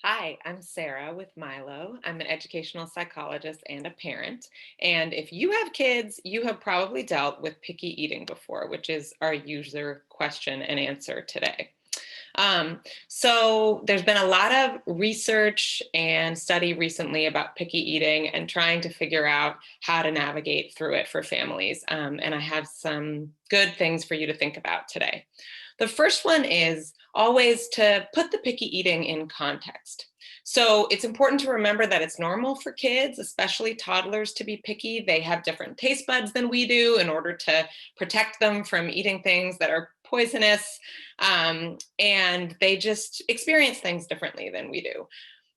Hi, I'm Sarah with Milo. I'm an educational psychologist and a parent. And if you have kids, you have probably dealt with picky eating before, which is our user question and answer today. So there's been a lot of research and study recently about picky eating and trying to figure out how to navigate through it for families. And I have some good things for you to think about today. The first one is always to put the picky eating in context. So it's important to remember that it's normal for kids, especially toddlers, to be picky. They have different taste buds than we do in order to protect them from eating things that are poisonous. And they just experience things differently than we do.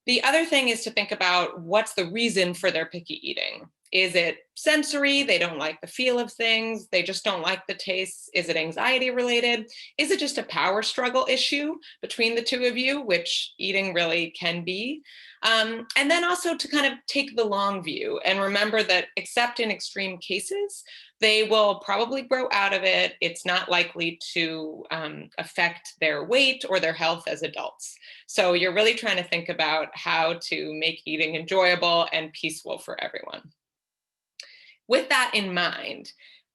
The other thing is to think about what's the reason for their picky eating. Is it sensory? They don't like the feel of things. They just don't like the taste. Is it anxiety related? Is it just a power struggle issue between the two of you, which eating really can be? And then also to kind of take the long view and remember that, except in extreme cases, they will probably grow out of it. It's not likely to affect their weight or their health as adults. So you're really trying to think about how to make eating enjoyable and peaceful for everyone. With that in mind,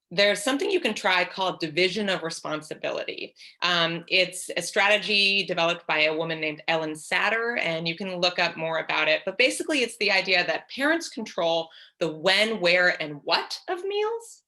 there's something you can try called division of responsibility. It's a strategy developed by a woman named Ellen Satter, and you can look up more about it. But basically, it's the idea that parents control the when, where, and what of meals,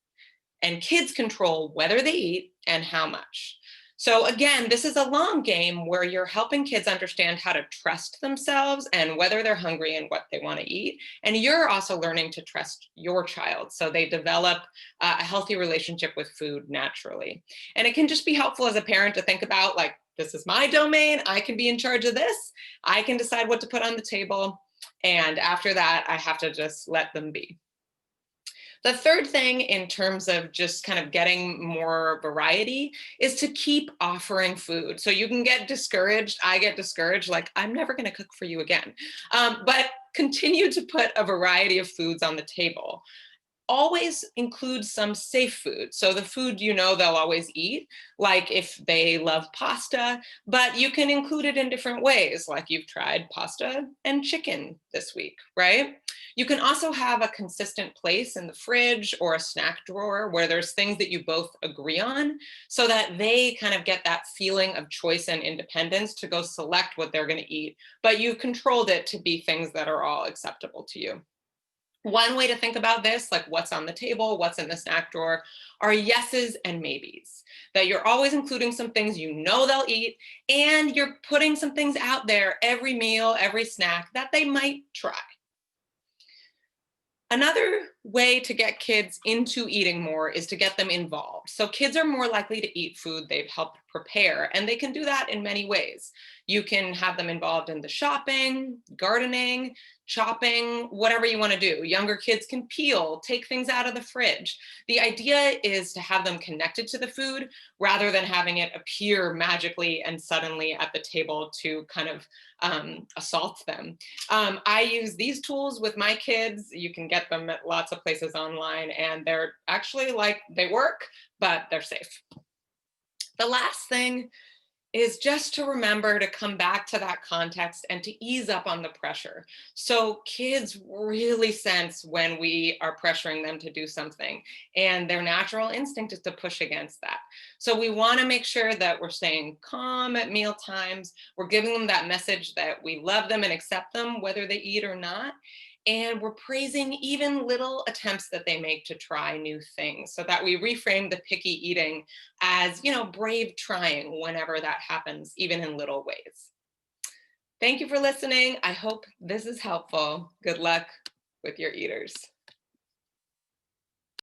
and kids control whether they eat and how much. So again, this is a long game where you're helping kids understand how to trust themselves and whether they're hungry and what they want to eat. And you're also learning to trust your child so they develop a healthy relationship with food naturally. And it can just be helpful as a parent to think about, like, this is my domain. I can be in charge of this. I can decide what to put on the table. And after that, I have to just let them be. The third thing, in terms of just kind of getting more variety, is to keep offering food. So you can get discouraged. I get discouraged, like, I'm never going to cook for you again. But continue to put a variety of foods on the table. Always include some safe food. So the food you know they'll always eat, like if they love pasta, but you can include it in different ways, like you've tried pasta and chicken this week, right? You can also have a consistent place in the fridge or a snack drawer where there's things that you both agree on so that they kind of get that feeling of choice and independence to go select what they're going to eat, but you've controlled it to be things that are all acceptable to you. One way to think about this, like what's on the table, what's in the snack drawer, are yeses and maybes. That you're always including some things you know they'll eat, and you're putting some things out there every meal, every snack that they might try. Another way to get kids into eating more is to get them involved. So kids are more likely to eat food they've helped prepare, and they can do that in many ways. You can have them involved in the shopping, gardening, chopping, whatever you want to do. Younger kids can peel, take things out of the fridge. The idea is to have them connected to the food rather than having it appear magically and suddenly at the table to kind of assault them. I use these tools with my kids. You can get them at lots of places online, and they're actually, like, they work, but they're safe. The last thing is just to remember to come back to that context and to ease up on the pressure. So kids really sense when we are pressuring them to do something, and their natural instinct is to push against that. So we want to make sure that we're staying calm at meal times. We're giving them that message that we love them and accept them whether they eat or not. And we're praising even little attempts that they make to try new things so that we reframe the picky eating as, brave trying whenever that happens, even in little ways. Thank you for listening. I hope this is helpful. Good luck with your eaters.